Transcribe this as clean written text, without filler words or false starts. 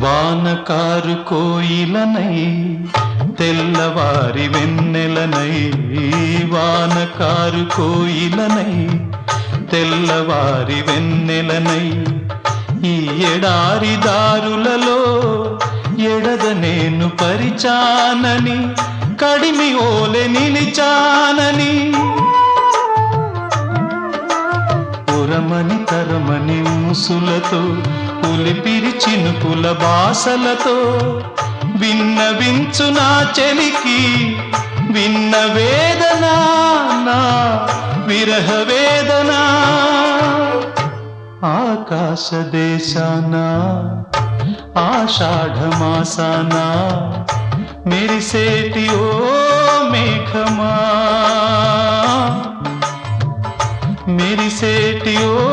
వానకారు కోయిలనై తెల్లవారి వెన్నెలనై, వానకారు కోయిలనై తెల్లవారి వెన్నెలనై, ఈ ఎడారి దారులలో ఎడద నేను పరిచానని, కడిమి ఓలె నిలిచానని, పురమని తరమని ఊసులతో పులిపిరి చినుకుల బాసలతో విన్నవించు నా చెలికి విన్న వేదన, నా విరహ వేదన. ఆకాశ దేశాన ఆషాఢమాసాన మెరిసేటి ఓ మేఘమా, మెరిసేటి ఓ